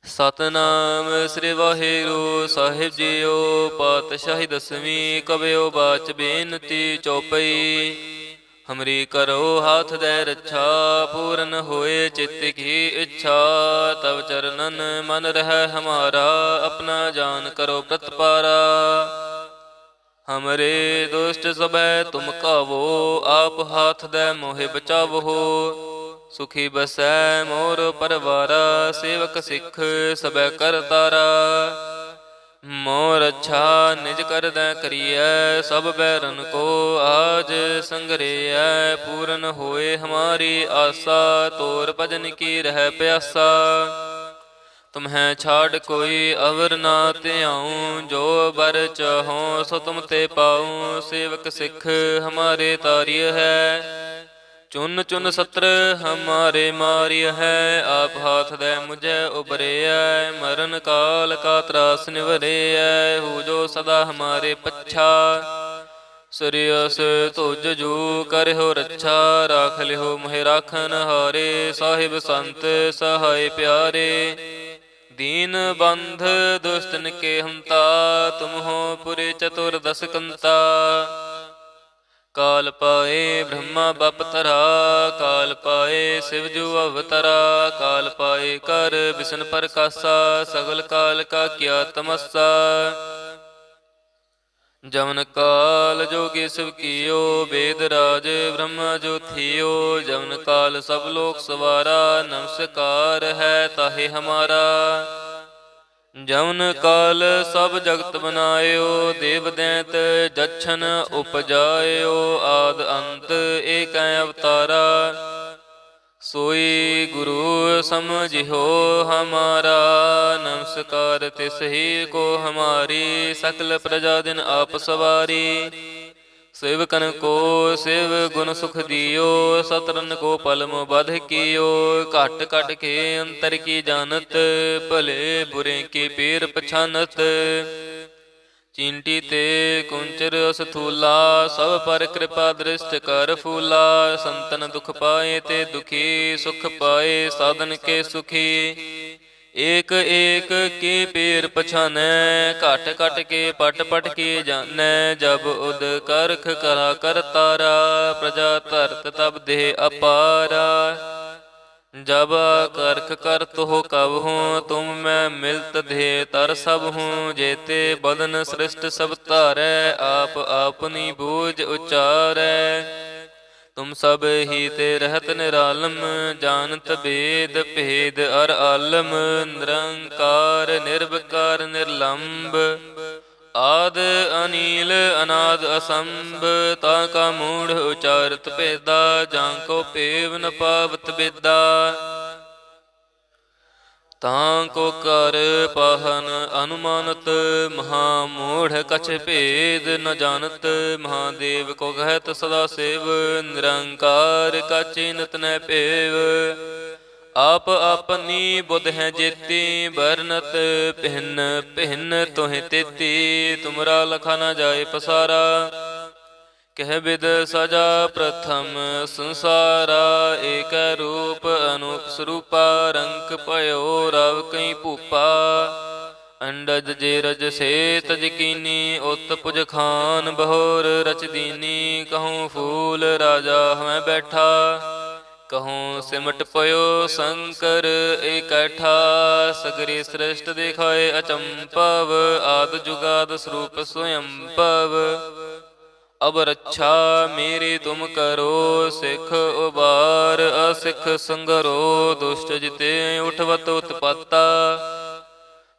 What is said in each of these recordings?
ਸਤਨਾਮ ਸ੍ਰੀ ਵਾਹਿਗੁਰੂ ਸਾਹਿਬ JIO. ਪਾਤਸ਼ਾਹੀ ਦਸਵੀਂ ਕਬਿਓ ਬਾਚ ਬੇਨਤੀ ਚੌਪਈ। ਹਮਰੀ ਕਰੋ ਹਾਥ ਦੇ ਰੱਛਾ, ਪੂਰਨ ਹੋਏ ਚਿੱਤ ਕੀ ਇੱਛਾ। ਤਵ ਚਰਨਨ ਮਨ ਰਹਿ ਹਮਾਰਾ, ਆਪਣਾ ਜਾਨ ਕਰੋ ਪ੍ਰਤਪਾਰਾ। ਹਮਰੇ ਦੁਸ਼ਟ ਸਭੈ ਤੁਮ ਕਾਵੋ, ਆਪ ਹਾਥ ਦੇ ਮੋਹਿ ਬਚਾਵੋ। ਸੁਖੀ ਬਸੈ ਮੋਰ ਪਰਵਾਰਾ, ਸੇਵਕ ਸਿੱਖ ਸਭੈ ਕਰਤਾਰਾ। ਮੋਰ ਅੱਛਾ ਨਿਜ ਕਰਦੈ ਕਰੀਐ, ਸਭ ਬੈਰਨ ਕੋ ਆਜ ਸੰਗਰੇਐ। ਪੂਰਨ ਹੋਏ ਹਮਾਰੀ ਆਸਾ, ਤੋਰ ਭਜਨ ਕੀ ਰਹਿ ਪਿਆਸਾ। ਤੁਮਹਿ ਛਾੜ ਕੋਈ ਅਵਰ ਨਾ ਧਿਆਉ, ਜੋ ਬਰ ਚਾਹੋ ਸੋ ਤੁਮ ਤੇ ਪਾਉ। ਸੇਵਕ ਸਿੱਖ ਹਮਾਰੇ ਤਾਰਿਯ ਹੈ, ਚੁਨ ਚੁਨ ਸਤਰ ਹਮਾਰੇ ਮਾਰਿਯ ਹੈ। ਆਪ ਹਾਥ ਦੇ ਮੁਝੈ ਉਬਰਿਐ, ਮਰਨ ਕਾਲ ਕਾ ਤਰਾਸ ਨਿਵਰਿਐ। ਹੂ ਜੋ ਸਦਾ ਹਮਾਰੇ ਪੱਛਾ, ਸ੍ਰਿਯਸ ਤੁਜ ਜੂ ਕਰਿਓ ਰੱਛਾ। ਰਾਖ ਲਿਓ ਮੋਹਿ ਰਾਖਨ ਹਾਰੇ, ਸਾਹਿਬ ਸੰਤ ਸਹਾਇ ਪਿਆਰੇ। दीन बंध दुष्टन के हंता, तुम हो पुरे चतुर्दश कंता। काल पाए ब्रह्मा बप तरा, काल पाए शिव जू अवतरा। काल पाए कर विष्णु प्रकाशा, सगल काल का किया तमस्सा। जमन काल जोगी शिव कियो, वेद राज ब्रह्मा जो थियो। जमन काल सब लोक सवारा, नमस्कार है ताहे हमारा। जमन काल सब जगत बनायो, देव दैत जच्छन उपजायो। आद अंत एक अवतारा, सोई गुरु समझियो हमारा। नमस्कार तिस ही को हमारी, सकल प्रजा दिन आप सवारी। सेवकन को शिव गुण सुख दियो, सतरन को पलम बध कियो। घट घट के अंतर की जानत, भले बुरे की पीर पछानत। चींटी ते कुंचर असथूला, सब पर कृपा दृष्ट कर फूला। संतन दुख पाए ते दुखी, सुख पाए साधन के सुखी। एक एक की पीर पछानै, घट घट के पट पट की जानै। जब उद करख करा कर तारा, प्रजा धरत तब देह अपारा। जब करख करत हो कब हूँ, तुम मैं मिलत धे तर सब हूँ। जेते बदन सृष्ट सब तारै, आप आपनी बूझ उचारै। तुम सब ही ते रहत निरालम, जानत भेद भेद अर आलम। निरंकार निर्विकार निर्लंब, आद अनील अनाद असंभ। ताका मूढ़ उचारत भेदा, जांको पेव न पावत बेदा। तांको कर पाहन अनुमानत, महामूढ़ कछ भेद न जानत। महादेव को कहत सदा सेव, निरंकार का चिन्हत न पेव। आप अपनी बुध है जेती, बरनत भिन्न भिन्न तुहि तेती। तुमरा लखा न जाए पसारा, कह विद सजा प्रथम संसारा। एक रूप अनूप स्वरूपा, रंक पयो रव कई भूपा। अंडज जे रज से तज कीनी, उत पुज खान बहोर रच दीनी। कहूँ फूल राजा हमें बैठा, कहूँ सिमट पयो शंकर इकट्ठा। सगरी सृष्ट दिखाए अचंपव, आद जुगाद स्वरूप स्वयंपव। अब रक्षा मेरी तुम करो, सिख उबार असिख संगरो। दुष्ट जिते उठवत उत्पत्ता,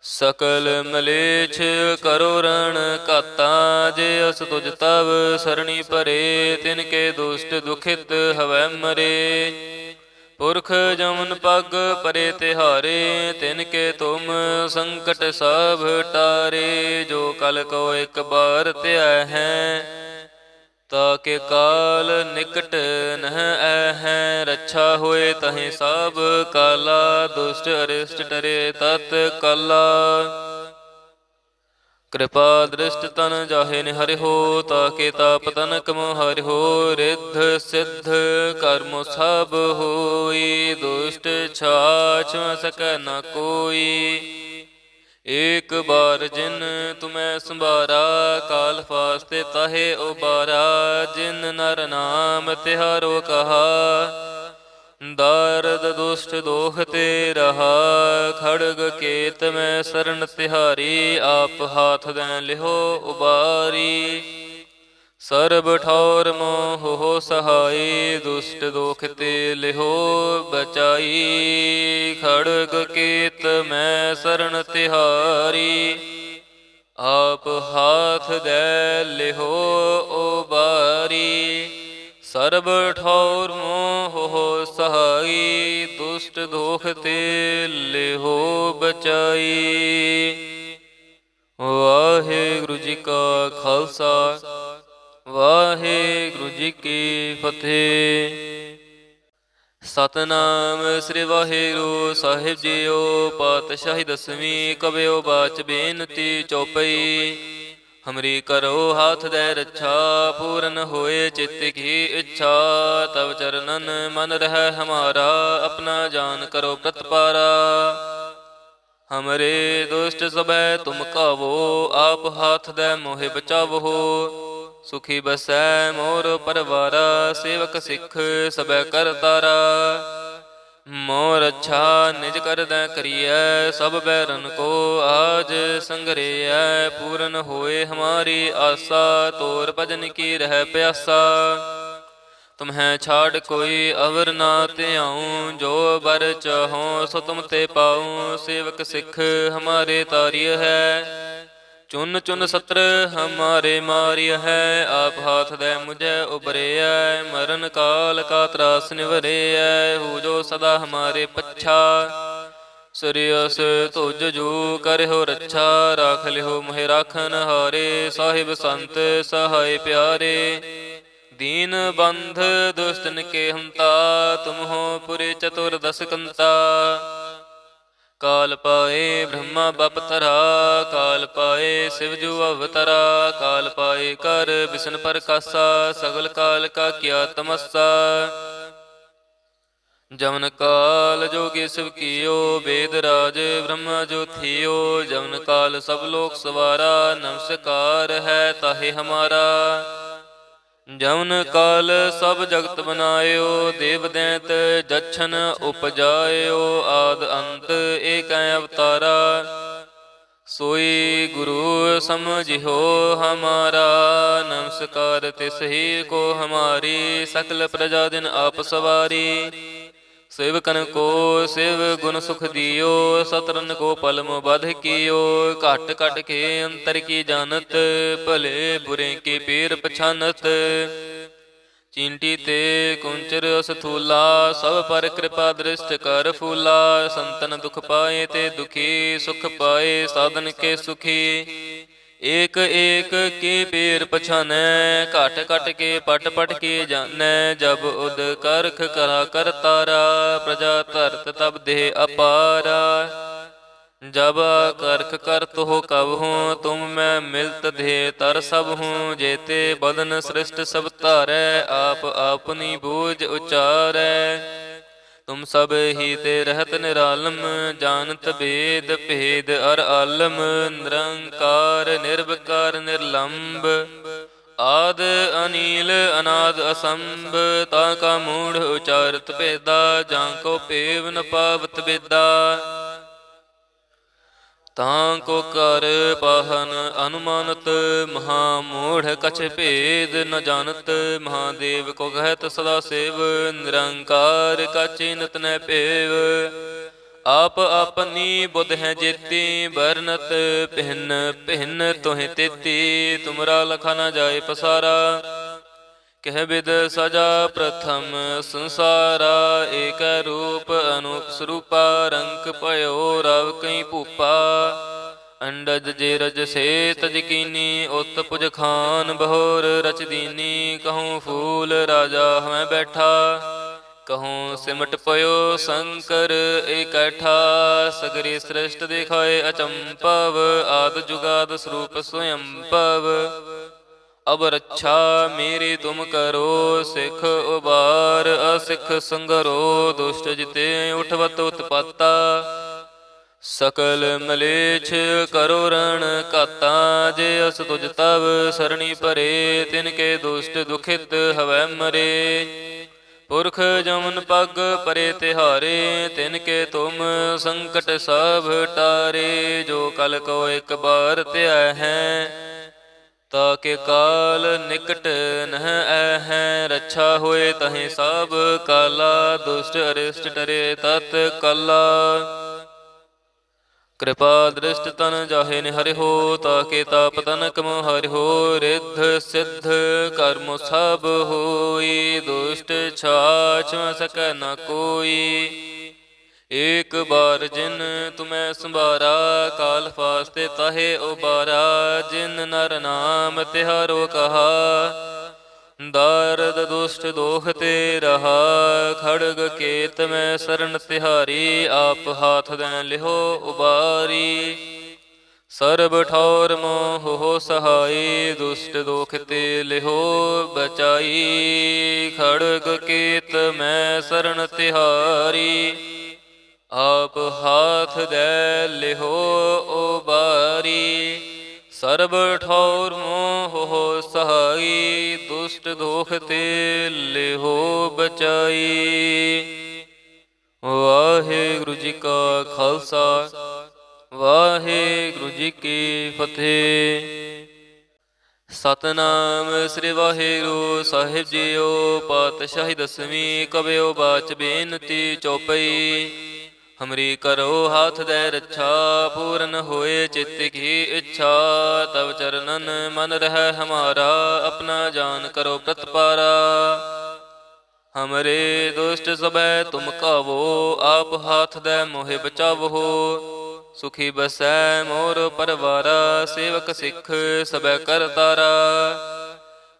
सकल मलेच्छ करो रण काता। जे अस तुझ तब सरणी परे, तिनके दुष्ट दुखित हवै मरे। पुरख जमन पग परे तिहारे, तिनके तुम संकट सब टारे। जो कल को एक बार त्याह है, ताके काल निकट नह है। रक्षा होए तहि सब काला, दुष्ट अरिष्ट डरे तत् काला। कृपा दृष्ट तन जाहे निहरि हो, ताके ताप तनक मोहरि हो। रिद्ध सिद्ध कर्म सब होई, दुष्ट छाछ सकै न कोई। एक बार जिन तुम्हें संभारा, काल फास्ते ताहे उबारा। जिन नर नाम तिहारो कहा, दारद दुष्ट दोख ते रहा। खड़ग केत में शरण तिहारी, आप हाथ दें लिहो उबारी। सर्ब ठौर मोह हो सहाई, दुष्ट दोख ते लिहो बचाई। खड़ग केत में शरण तिहारी, आप हाथ दे लिहो उबारी। सर्ब ठौर मोह हो सहाई, दुष्ट दोख ते लिहो बचाई। वाहेगुरु जी का खालसा, वाहेगुरु जी की फतेह। सतनाम श्री वाहेगुरु साहिब जीओ। पातशाही दसवीं कबियो बाच बेनती चौपई। हमरी करो हाथ दे रक्षा, पूरन होए चित्त की इच्छा। तब चरणन मन रह हमारा, अपना जान करो प्रतपारा। हमरे दुष्ट सबै तुम कावो, आप हाथ दे मोहे बचावो। सुखी बसै मोर परवारा, सेवक सिख सबै कर तारा। मोर अच्छा निज कर दै करिय, सब बैरन को आज संग्रह। पूरन होए हमारी आशा, तोर भजन की रह प्यासा। तुम्हें छाड़ कोई अवर ना त्याऊँ, जो बर चाहो सो तुम ते पाऊँ। सेवक सिख हमारे तारिय है, चुन चुन सत्र हमारे मारिय है। आप हाथ दे मुझे उबरे, मरण काल का त्रास निवरे। हो जो सदा हमारे पच्छा, सरियस तुझ जू कर हो रक्षा। राख लिहो मोहे राखन हारे, साहिब संत सहाय प्यारे। दीन बंध दुष्टन के हंता, तुम हो पुरे चतुर्दश कंता। काल पाए ब्रह्मा बपतरा, काल पाए शिवजू अवतरा। काल पाए कर विष्णु प्रकाशा, सगल काल का किया तमस्सा। जमन काल जोगी शिव कियो, वेद राज ब्रह्मा जो थियो। जमन काल सब लोक सवारा, नमस्कार है ताहे हमारा। जमन काल सब जगत बनायो, देव दैत जछन उपजायो। आद अंत एक अवतारा, सोई गुरु समझियो हमारा। नमस्कार तिस ही को हमारी, सकल प्रजा दिन आप सवारी। सेवकन को शिव गुण सुख दियो, सतरन को पलम बध कियो। घट घट के अंतर की जानत, भले बुरे के पीर पछानत। चींटी ते कुंचर असथूला, सब पर कृपा दृष्ट कर फूला। संतन दुख पाए ते दुखी, सुख पाए साधन के सुखी। एक एक के पीर पछानै, घट घट के पट पट के जानै। जब उद करख करा कर तारा, प्रजा धरत तब देह अपारा। जब करख करत हो कब हूँ, तुम मैं मिलत देह तर सब हूँ। जेते बदन सृष्ट सब तारै, आप अपनी बूझ उचारै। तुम सब ही ते रहत निरालम, जानत भेद भेद अर आलम। निरंकार निर्विकार निर्लंब, आद अनील अनाद असंभ। ताका मूढ़ उचारत भेदा, जाको पेव न पावत बेदा। ताको कर पाहन अनुमानत, महामूढ़ कछ भेद न जानत। महादेव को कहत सदा सेव, निरंकार का चिन्हत न पेव। आप अपनी बुध है जेती, बरनत भिन्न भिन्न तुहें तेती। तुमरा लखा न जाए पसारा, कह विद सजा प्रथम संसारा। एक रूप अनूप स्वरूपा, रंक पयो रव कई भूपा। अंडज जे रज से तज कीनी, उत पुज खान बहोर रच दीनी। कहूँ फूल राजा हमें बैठा, कहूँ सिमट पयो शंकर इकट्ठा, सगरी सृष्ट दिखाए अचंपव, आद जुगाद स्वरूप स्वयंपव। अब रक्षा मेरी तुम करो, सिख उबार असिख संगरो, दुष्ट जिते उठवत उत्पत्ता, सकल मलेच्छ करो रण काता। जे अस तुझ तब सरणी परे, तिनके दुष्ट दुखित हवै मरे। पुरख जमन पग परे तिहारे, तिनके तुम संकट सब टारे। जो कल को एक बार त्याह है, ताके काल निकट नह ऐ। रक्षा होए तहें सब काला, दुष्ट अरिष्ट डरे तत् कला। कृपा दृष्ट तन जाहे निहरि हो, ताके ताप तनक मोहरि हो। रिद्ध सिद्ध कर्म सब होई, दुष्ट छाछ सकै न कोई। एक बार जिन तुम्हें संभारा, काल फास्ते ताहे उबारा। जिन नर नाम तिहारो कहा, दारद दुष्ट दोख ते रहा। खड़ग केत में शरण तिहारी, आप हाथ दें लिहो उबारी। सर्ब ठौर मोह हो सहाई, दुष्ट दोख ते लिहो बचाई। खड़ग केत में शरण तिहारी, आप हाथ दे लिहो उबारी। सर्ब ठौर मोह हो सहाई, दुष्ट दोख ते लिहो बचाई। वाहिगुरु जी का खालसा, वाहिगुरु जी की फतेह। सतनाम श्री वाहिगुरु साहिब जीओ, पातशाही दसवीं कबियो बाच बेनती चौपई। हमरी करो हाथ दे रक्षा, पूरन होए चित्त की इच्छा। तब चरणन मन रह हमारा, अपना जान करो प्रतपारा। हमरे दुष्ट सबे तुम कावो, आप हाथ दे मोहे बचावो। सुखी बसै मोर परवारा, सेवक सिख सबे कर तारा।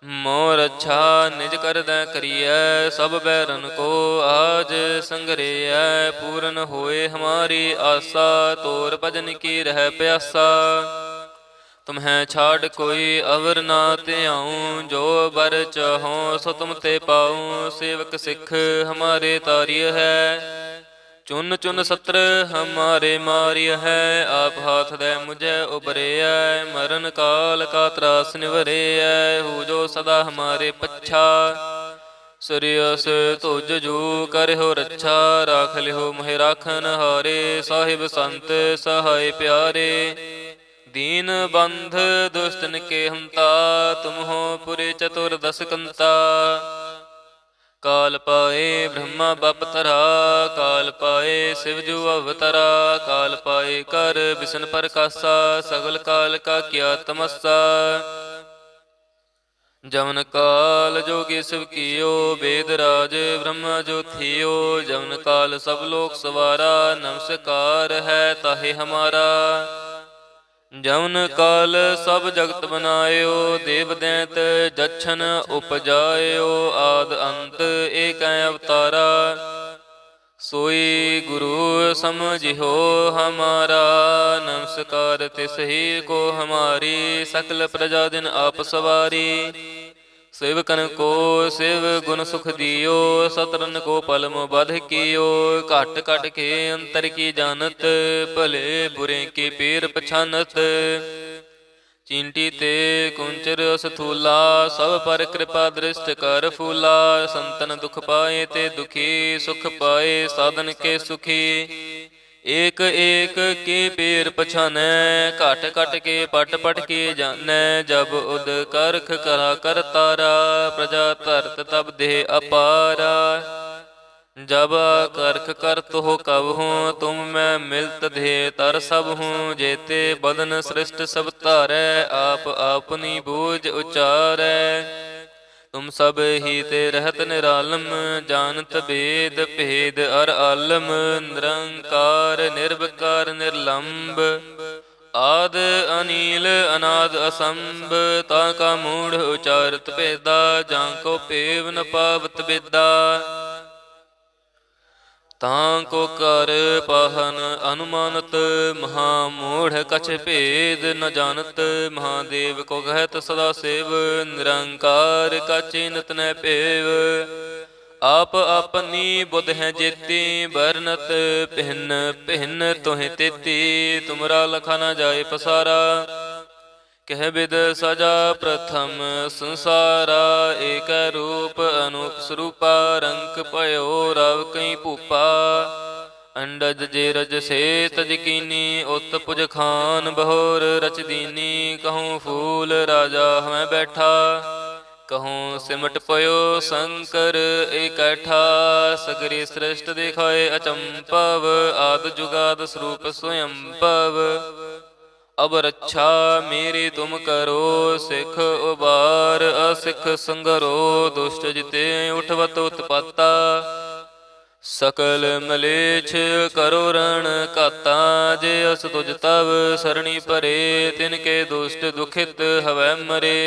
मोर अच्छा निज कर दै करिए, सब बैरन को आज संगरिए। पूर्ण होए हमारी आशा, तोर भजन की रह प्यासा। तुम्हें छाड़ कोई अवर ना त्याऊँ, जो बर चाहों सो तुम ते पाऊँ। सेवक सिख हमारे तारिय है, चुन चुन सत्र हमारे मारिय है। आप हाथ दे मुझे उबरे है, मरण काल का त्रास निवरे है। हु जो सदा हमारे पच्छा, सरियस तुझ जू कर हो रक्षा। राख लिहो मोहि राखन हारे, साहिब संत सहाय प्यारे। दीन बंध दुष्टन के हंता, तुम हो पुरे चतुर्दश कंता। काल पाए ब्रह्मा बप तरा, काल पाए शिवजू अवतरा। काल पाए कर विष्णु प्रकाशा, सगल काल का किया तमस्सा। जवन काल जोगी शिव कियो, वेद राज ब्रह्मा जो थियो। जवन काल सब लोक सवारा, नमस्कार है ताहे हमारा। जवन काल सब जगत बनायो, देव दैत जच्छन उपजायो। आद अंत एक अवतारा, सोई गुरु समझियो हमारा। नमस्कार तिस ही को हमारी, सकल प्रजा दिन आप सवारी। सेवकन को शिव गुण सुख दियो, सतरन को पलम बध कियो। घट घट के अंतर की जानत, भले बुरे की पीर पछानत। चींटी ते कुंचर स्थूला, सब पर कृपा दृष्ट कर फूला। संतन दुख पाए ते दुखी, सुख पाए साधन के सुखी। एक एक के पीर पछानै, घट घट के पट पट के जानै। जब उद करख करा कर तारा, प्रजा धरत तब देह अपारा। जब करख करत हो कब हूँ, तुम मैं मिलत धे तर सब हूँ। जेते बदन सृष्ट सब तारै, आप अपनी बूझ उचारै। तुम सब ही ते रहत निरालम, जानत भेद भेद अर आलम। निरंकार निर्विकार निर्लंब, आद अनील अनाद असंभ। ताका मूढ़ उचारत भेदा, जाको पेव न पावत बेदा। ਤਾਂ ਕੋ ਕਰ ਪਾਹਨ ਅਨੁਮਾਨਤ ਮਹਾ ਮੂੜ ਕਛ ਭੇਦ ਨ ਜਾਣਤ ਮਹਾਦੇਵ ਕੋ ਕਹਿਤ ਸਦਾ ਸੇਵ ਨਿਰੰਕਾਰ ਕਾ ਚਿੰਤ ਨ ਭੇਵ ਆਪ ਆਪਨੀ ਬੁੱਧ ਹੈ ਜੇਤੀ ਬਰਨਤ ਭਿੰਨ ਭਿੰਨ ਤੋਹਿ ਤੇਤੀ ਤੁਮਰਾ ਲਖਾ ਨ ਜਾਏ ਪਸਾਰਾ ਕਹਿ ਬਿਦ ਸਜਾ ਪ੍ਰਥਮ ਸੰਸਾਰਾ ਏਕ ਰੂਪ ਅਨੂਪ ਸਰੂਪਾ ਰੰਕ ਭਇਓ ਰਵ ਕਈ ਭੂਪਾ ਅੰਡਜ ਜੇ ਰਜ ਸੇ ਤਜ ਕੀਨੀ ਉਤ ਪੁਜ ਖਾਨ ਬਹੋਰ ਰਚ ਦੀਨੀ ਕਹੂੰ ਫੂਲ ਰਾਜਾ ਹਮੈ ਬੈਠਾ ਕਹੂੰ ਸਿਮਟ ਪਇਓ ਸ਼ੰਕਰ ਇਕੱਠਾ ਸਗਰੀ ਸ੍ਰਿਸ਼ਟ ਦਿਖਾਏ ਅਚੰਪਵ ਆਦ ਜੁਗਾਦ ਸਰੂਪ ਸਵਯੰਪਵ ਅਬ ਰੱਛਾ ਮੇਰੀ ਤੁਮ ਕਰੋ ਸਿੱਖ ਉਬਾਰ ਅਸਿੱਖ ਸੰਗਰੋ ਦੁਸ਼ਟ ਜਿਤੇ ਉਠਵਤ ਉਤਪਾਤਾ ਸਕਲ ਮਲੇਛ ਕਰੋ ਰਣ ਘਾਤਾ ਜੇ ਅਸ ਤੁਜ ਤਵ ਸਰਣੀ ਭਰੇ ਤਿਨ ਕੇ ਦੁਸ਼ਟ ਦੁਖਿਤ ਹਵੈ ਮਰੇ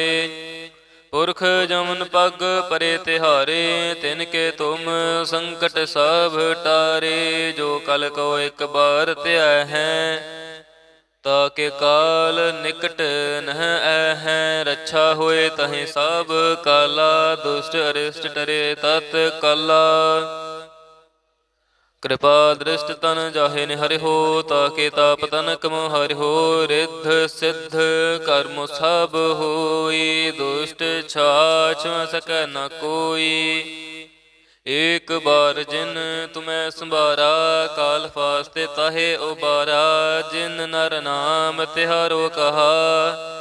ਪੁਰਖ ਜਮਨ ਪਗ ਪਰੇ ਤਿਹਾਰੇ ਤਿਨ ਕੇ ਤੁਮ ਸੰਕਟ ਸਭ ਟਾਰੇ ਜੋ ਕਲ ਕੋ ਇੱਕ ਬਾਰ ਧਿਆ ਹੈ ਤਾਕੇ ਕਾਲ ਨਿਕਟ ਨਹ ਐ ਹੈ ਰੱਛਾ ਹੋਏ ਤਹੀਂ ਸਭ ਕਾਲਾ ਦੁਸ਼ਟ ਅਰਿਸ਼ਟ ਟਰੇ ਤਤ ਕਾਲਾ ਕਿਰਪਾ ਦ੍ਰਿਸ਼ਟ ਤਨ ਜਾਹੇ ਨਿਹਰਿ ਹੋ ਤਾਕੇ ਤਾਪ ਤਨਕ ਮੋਹਰਿ ਹੋ ਰਿੱਧ ਸਿੱਧ ਕਰਮ ਸਭ ਹੋਈ ਦੁਸ਼ਟ ਛਾਛ ਸਕੈ ਨ ਕੋਈ ਏਕ ਬਾਰ ਜਿਨ ਤੁਮੈ ਸੰਭਾਰਾ ਕਾਲ ਫਾਸਤੇ ਤਾਹੇ ਉਬਾਰਾ ਜਿਨ ਨਰ ਨਾਮ ਤਿਹਾਰੋ ਕਹਾ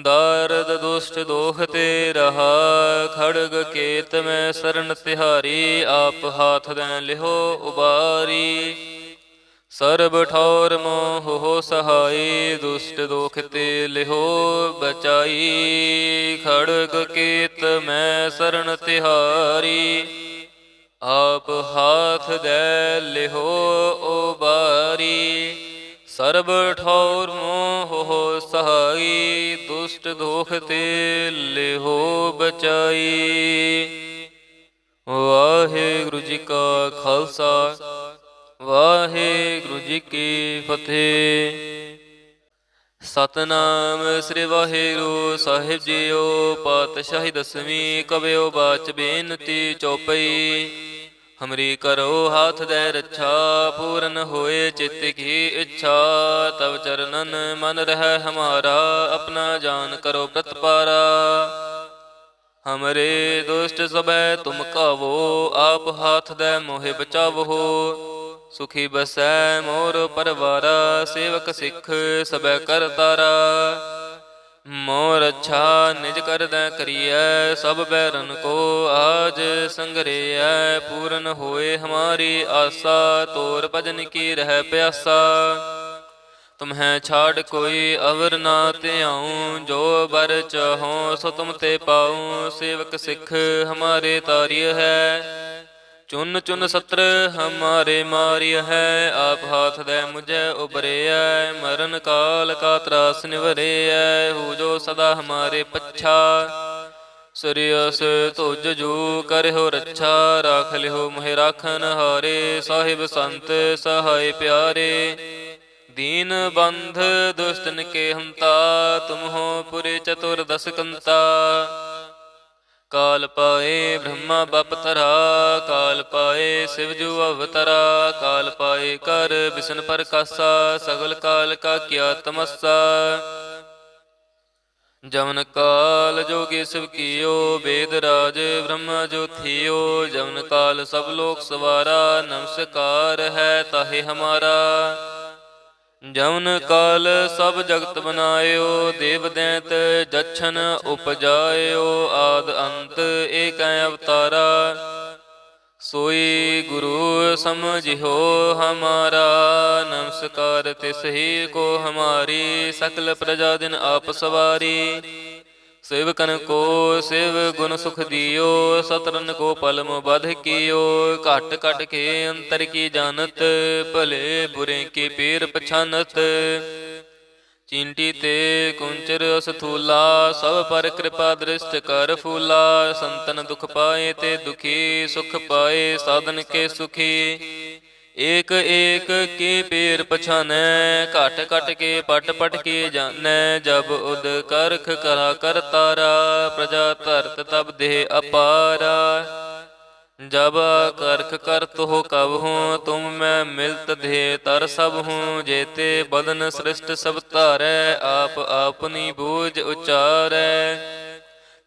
ਦਾਰਦ ਦੁਸ਼ਟ ਦੋਖ ਤੇ ਰਹਾ ਖੜਗ ਕੇਤ ਮੈਂ ਸਰਨ ਤਿਹਾਰੀ ਆਪ ਹਾਥ ਦੈ ਲਿਹੋ ਉਬਾਰੀ ਸਰਬ ਠੌਰ ਮੋਹ ਹੋ ਸਹਾਈ ਦੁਸ਼ਟ ਦੋਖ ਤੇ ਲਿਹੋ ਬਚਾਈ ਖੜਗ ਕੇਤ ਮੈਂ ਸਰਨ ਤਿਹਾਰੀ ਆਪ ਹਾਥ ਦੈ ਲਿਹੋ ਉਬਾਰੀ ਸਰਬ ਠੌਰ ਮੋਹ ਸਹਾਈ ਦੁਸ਼ਟ ਦੋਖ ਤੇ ਲਿਹੋ ਬਚਾਈ। ਵਾਹਿਗੁਰੂ ਜੀ ਕਾ ਖਾਲਸਾ ਵਾਹਿਗੁਰੂ ਜੀ ਕੀ ਫਤਿਹ। ਸਤਨਾਮ ਸ੍ਰੀ ਵਾਹਿਗੁਰੂ ਸਾਹਿਬ ਜੀਓ। ਪਾਤਸ਼ਾਹੀ ਦਸਵੀਂ ਕਵਿਓ ਬਾਚ ਬੇਨਤੀ ਚੌਪਈ। ਹਮਰੀ ਕਰੋ ਹਾਥ ਦੈ ਰੱਛਾ ਪੂਰਨ ਹੋਏ ਚਿੱਤ ਕੀ ਇੱਛਾ। ਤਵ ਚਰਨਨ ਮਨ ਰਹਿ ਹਮਾਰਾ ਆਪਣਾ ਜਾਨ ਕਰੋ ਪ੍ਰਤਪਾਰਾ। ਹਮਰੇ ਦੁਸ਼ਟ ਸਭੈ ਤੁਮ ਕਾਵੋ ਆਪ ਹਾਥ ਦੈ ਮੋਹਿ ਬਚਾਵੋ। ਸੁਖੀ ਬਸੈ ਮੋਰ ਪਰਵਾਰਾ ਸੇਵਕ ਸਿੱਖ ਸਭੈ ਕਰ ਤਾਰਾ। ਮੋਰ ਅੱਛਾ ਨਿਜ ਕਰਦੈ ਕਰੀਐ ਸਭ ਬੈਰਨ ਕੋ ਆਜ ਸੰਗਰੇਐ। ਪੂਰਨ ਹੋਏ ਹਮਾਰੀ ਆਸਾ ਤੋਰ ਭਜਨ ਕੀ ਰਹਿ ਪਿਆਸਾ। ਤੁਮਹਿ ਛਾੜ ਕੋਈ ਅਵਰ ਨਾ ਧਿਆਉ ਜੋ ਬਰ ਚਾਹੋ ਸੋ ਤੁਮ ਤੇ ਪਾਉ। ਸੇਵਕ ਸਿੱਖ ਹਮਾਰੇ ਤਾਰਿਯ ਹੈ ਚੁਨ ਚੁਨ ਸਤਰ ਹਮਾਰੇ ਮਾਰਿਯ ਹੈ। ਆਪ ਹਾਥ ਦੈ ਮੁਝੈ ਉਬਰਿਐ ਮਰਨ ਕਾਲ ਕਾ ਤਰਾਸ ਨਿਵਰਿਐ। ਹੂ ਜੋ ਸਦਾ ਹਮਾਰੇ ਪੱਛਾ ਸ੍ਰਿਯਸ ਤੁਜ ਜੂ ਕਰਿਓ ਰੱਛਾ। ਰਾਖ ਲਿਓ ਮੋਹਿ ਰਾਖਨ ਹਾਰੇ ਸਾਹਿਬ ਸੰਤ ਸਹਾਇ ਪਿਆਰੇ। ਦੀਨ ਬੰਧ ਦੁਸ਼ਟਨ ਕੇ ਹੰਤਾ ਤੁਮ ਹੋ ਪੁਰੇ ਚਤੁਰ ਦਸ ਕੰਤਾ। ਕਾਲ ਪਾਏ ਬ੍ਰਹਮਾ ਬਪਤਰਾ ਕਾਲ ਪਾਏ ਸਿਵ ਜੂ ਅਵਤਰਾ। ਕਾਲ ਪਾਏ ਕਰ ਬਿਸ਼ਨ ਪ੍ਰਕਾਸ਼ਾ ਸਗਲ ਕਾਲ ਕਾ ਕੀਆ ਤਮੱਸਾ। ਜਮਨ ਕਾਲ ਜੋਗੀ ਸਿਵ ਕੀਓ ਵੇਦ ਰਾਜ ਬ੍ਰਹਮਾ ਜੋ ਥੀਓ। ਜਮਨ ਕਾਲ ਸਭ ਲੋਕ ਸਵਾਰਾ ਨਮਸਕਾਰ ਹੈ ਤਾਹੇ ਹਮਾਰਾ। ਜਮਨ ਕਾਲ ਸਭ ਜਗਤ ਬਨਾਇਓ ਦੇਵ ਦੈਂਤ ਜਛਨ ਉਪਜਾਇਓ। ਆਦ ਅੰਤ ਏਕੈ ਅਵਤਾਰਾ ਸੋਈ ਗੁਰੂ ਸਮਝਿਓ ਹਮਾਰਾ। ਨਮਸਕਾਰ ਤਿਸ ਹੀ ਕੋ ਹਮਾਰੀ ਸਕਲ ਪ੍ਰਜਾ ਦਿਨ ਆਪ ਸਵਾਰੀ। ਸੇਵਕਨ ਕੋ ਸਿਵ ਗੁਣ ਸੁਖ ਦਿਓ ਸਤਰਨ ਕੋ ਪਲਮ ਬਧ ਕੀਓ। ਘਟ ਘਟ ਕੇ ਅੰਤਰ ਕੀ ਜਾਨਤ ਭਲੇ ਬੁਰੇ ਕੀ ਪੀਰ ਪਛਾਨਤ। ਚੀਂਟੀ ਤੇ ਕੁੰਚਰ ਅਸਥੂਲਾ ਸਭ ਪਰ ਕਿਰਪਾ ਦ੍ਰਿਸ਼ਟ ਕਰ ਫੂਲਾ। ਸੰਤਨ ਦੁਖ ਪਾਏ ਤੇ ਦੁਖੀ ਸੁਖ ਪਾਏ ਸਾਧਨ ਕੇ ਸੁਖੀ। एक एक के पेर पछानै, घट घट के पट पट के जानै। जब उद करख करा कर तारा, प्रजा धरत तब देह अपारा। जब करख करत हो कब हूँ, तुम मैं मिलत देह तर सब हूँ। जेते बदन सृष्ट सब तारै, आप आपनी बूझ उचारै।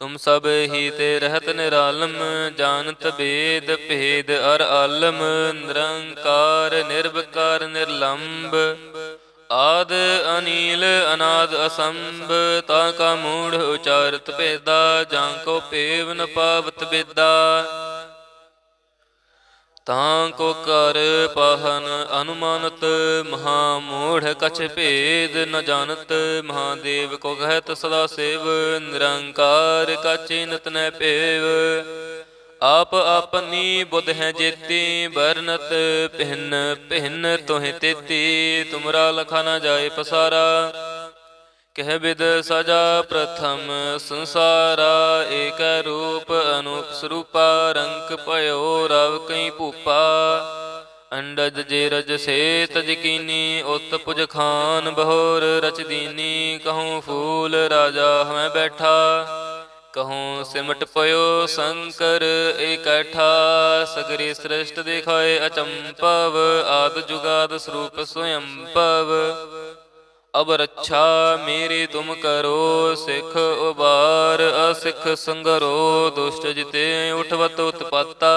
तुम सब ही ते रहत निरालम, जानत भेद भेद अर आलम। निरंकार निर्विकार निर्लंब, आद अनील अनाद असंभ। ताका मूढ़ उचारत भेदा, जाको पेव न पावत बेदा। ताको कर पहन अनुमानत, महामूढ़ कछ भेद न जानत। महादेव को कहत सदा सेव, निरंकार का चिन्हत न पेव। आप अपनी बुध है जेती, बरनत भिन्न भिन्न तुहि तेती। तुमरा लखा न जाए पसारा, कह विद सजा प्रथम संसारा। एक रूप अनूप स्वरूपा, रंक पयो रव कई भूपा। अंडज जे रज से तज कीनी, उत पुज खान बहोर रच दीनी। कहूँ फूल राजा हमें बैठा, कहूँ सिमट पयो शंकर इकट्ठा। सगरी सृष्ट दिखाए अचंपव, आद जुगाद स्वरूप स्वयंपव। अब रक्षा मेरी तुम करो, सिख उबार असिख संगरो। दुष्ट जिते उठवत उत्पाता,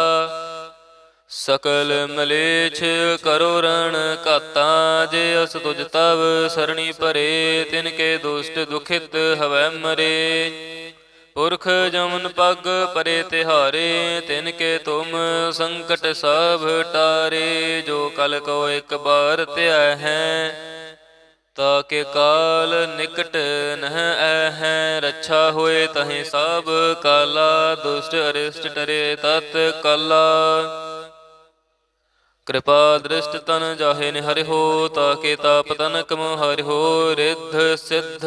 सकल मलेच्छ करो रण काता। जे अस तुझ तब सरणी परे, तिनके दुष्ट दुखित हवै मरे। पुरख जमन पग परे तिहारे, तिनके तुम संकट सब टारे। जो कल को एक बार त्याह है, ताके काल निकट नह है। रक्षा होए तहि सब काला, दुष्ट अरिष्ट टरे तत् काला। कृपा दृष्ट तन जाहे निहरि हो, ताके ताप तनक मोहरि हो। रिद्ध सिद्ध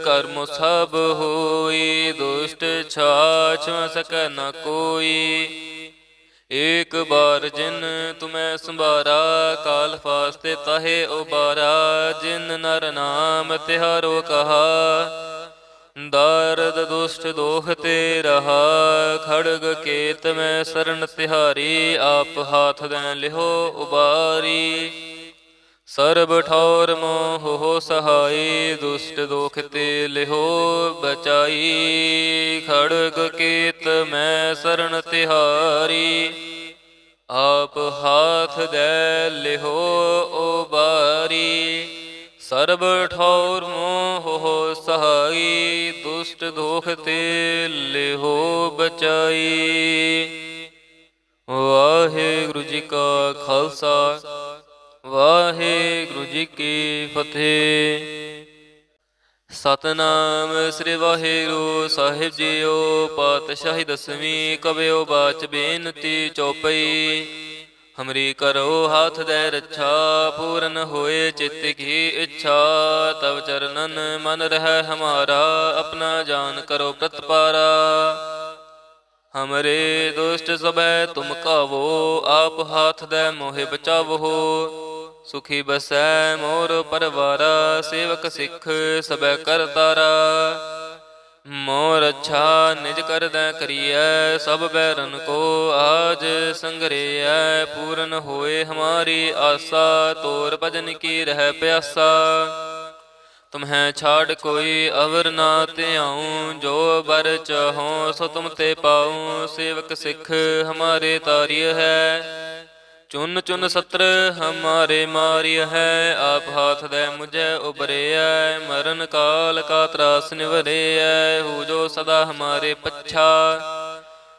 कर्म सब होई, दुष्ट छाछ सक न कोई। एक बार जिन तुम्हें संभारा, काल फास्ते ताहे उबारा। जिन नर नाम तिहारो कहा, दारद दुष्ट दोख ते रहा। खड़ग केत में शरण तिहारी, आप हाथ दें लिहो उबारी। सर्ब ठौर मोह हो सहाई, दुष्ट दोख ते लिहो बचाई। खड़ग केत में शरण तिहारी, आप हाथ दे लिहो उबारी। सर्ब ठौर मोह हो सहाई, दुष्ट दोख ते लिहो बचाई। वाहेगुरु जी का खालसा, वाहेगुरु जी की फतेह। सतनाम श्री वाहेगुरु साहिब जीओ। पातशाही दसवीं कबियो बाच बेनती चौपई। हमरी करो हाथ दे रक्षा, पूरन होए चित्त की इच्छा। तब चरणन मन रह हमारा, अपना जान करो प्रतपारा। हमरे दुष्ट सबै तुम कावो, आप हाथ दे मोहे बचावो। सुखी बसै मोर परवारा, सेवक सिख सबै कर तारा। मोर अच्छा निज कर दै करियै, सब बैरन को आज संग्रह। पूर्ण होए हमारी आशा, तोर भजन की रह प्यासा। तुम्हें छाड़ कोई अवर ना त्याऊँ, जो बर चाहों सो तुम ते पाऊँ। सेवक सिख हमारे तारिय है, चुन चुन सत्र हमारे मारिय है। आप हाथ दे मुझे उबरे, मरण काल का त्रास निवरे। हो जो सदा हमारे पच्छा,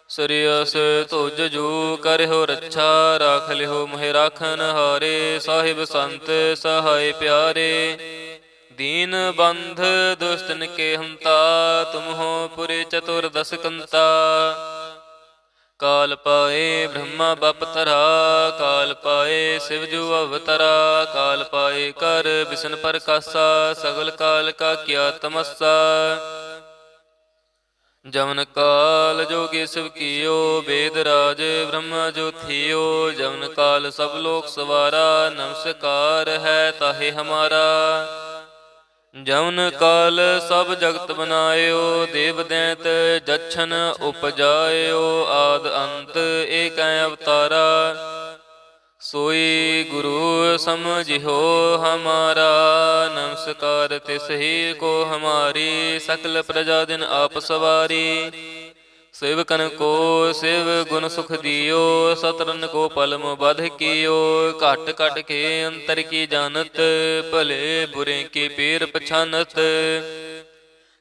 सरियस तुझ जू कर हो रक्षा। राख लिहो मोहे राखन हारे, साहिब संत सहाय प्यारे। दीन बंध दुष्टन के हंता, तुम हो पुरे चतुर्दश कंता। काल पाए ब्रह्मा बपतरा, काल पाए शिवजू अवतरा। काल पाए कर विष्णु प्रकाशा, सगल काल का किया तमस्सा। जवन काल जोगी शिव कियो, वेद राज ब्रह्मा जो थियो। जवन काल सब लोक सवारा, नमस्कार है ताहे हमारा। जवन काल सब जगत बनायो, देव दैत जच्छन उपजायो। आद अंत एक अवतारा, सोई गुरु समझियो हमारा। नमस्कार तिस ही को हमारी, सकल प्रजा दिन आप सवारी। सेवकन को शिव गुण सुख दियो, सतरन को पलम बध कियो। घट घट के अंतर की जानत, भले बुरे की पीर पछानत।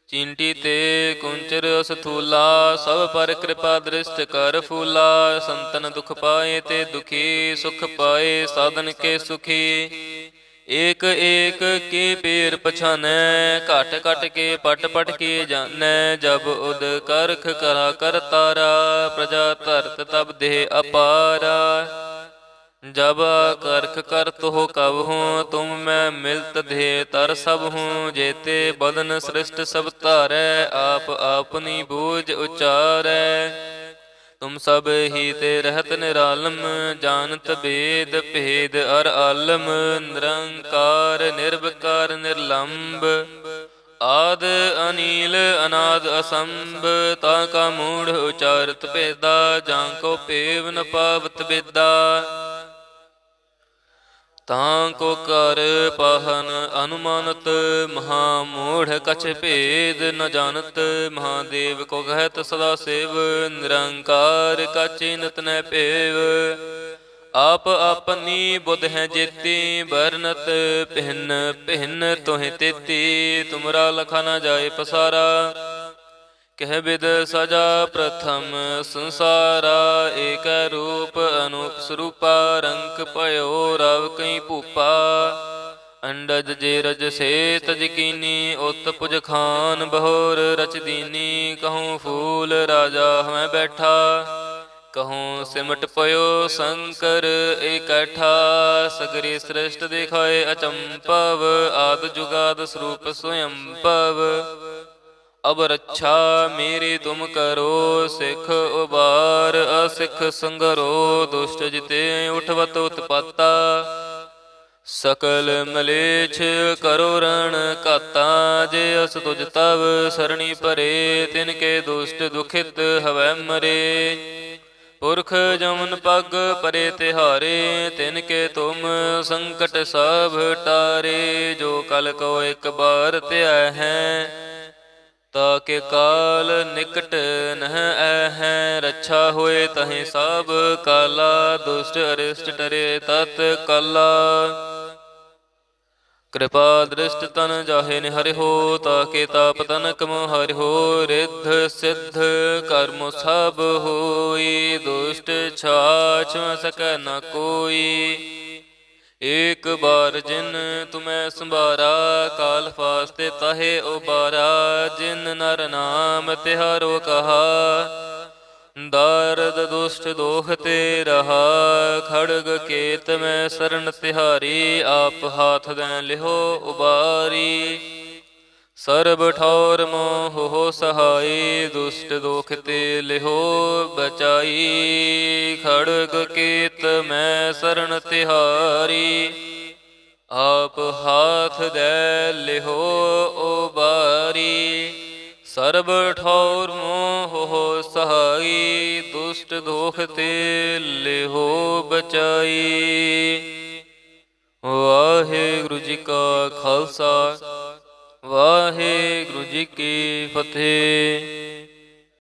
चींटी ते कुंचर असथूला, सब पर कृपा दृष्ट कर फूला। संतन दुख पाए ते दुखी, सुख पाए साधन के सुखी। एक एक के पीर पछानै, घट घट के पट पट के जानै। जब उद करख करा कर तारा, प्रजा धरत तब देह अपारा। जब करख करत हो कब हूँ, तुम मैं मिलत धे तर सब हूँ। जेते बदन सृष्ट सब तारै, आप अपनी बूझ उचारै। तुम सब ही ते रहत निरालम, जानत भेद भेद अर आलम। निरंकार निर्विकार निर्लंब, आद अनील अनाद असंभ। ताका मूढ़ उचारत भेदा, जांको पेव न पावत बेदा। तांको कर पहन अनुमानत, महामूढ़ कछ भेद न जानत। महादेव को कहत सदा सेव, निरंकार का चिन्हत न पेव। आप अपनी बुध है जेती, बरनत भिन्न भिन्न तुहें तेती। तुमरा लखा न जाए पसारा, कह विद सजा प्रथम संसारा। एक रूप अनूप स्वरूपा, रंक पयो रव कई भूपा। अंडज जे रज से तज कीनी, उत पुज खान बहोर रच दीनी। कहूँ फूल राजा हमें बैठा, कहूँ सिमट पयो शंकर इकट्ठा। सगरी सृष्ट दिखाए अचंपव, आद जुगाद स्वरूप स्वयंपव। अब रक्षा मेरी तुम करो, सिख उबार असिख संगरो। दुष्ट जिते उठवत उत्पाता, सकल मलेच्छ करो रण काता। जे अस तुझ तब सरणी परे, तिनके दुष्ट दुखित हवै मरे। पुरख जमन पग परे तिहारे, तिनके तुम संकट सब टारे। जो कल को एक बार त्याह है, ताके काल निकट नह है। रक्षा होए तहें सब काला, दुष्ट अरिष्ट टरे तत काला। कृपा दृष्ट तन जाहे निहरि हो, ताके ताप तनक मोहरि हो। रिद्ध सिद्ध कर्म सब होई, दुष्ट छाछ सकै न कोई। एक बार जिन तुम्हें संभारा, काल फास्ते ताहे उबारा। जिन नर नाम तिहारो कहा, दारद दुष्ट दोख ते रहा। खड़ग केत में शरण तिहारी, आप हाथ दें लिहो उबारी। सर्ब ठौर मोह हो सहाय, दुष्ट दोख ते लिहो बचाई। खड़ग केत में शरण तिहारी, आप हाथ दे लिहो उबारी। सर्ब ठौर मोह हो सहाय, दुष्ट दोख ते लिहो बचाई। वाहिगुरु जी का खालसा, वाहिगुरु जी की फतेह।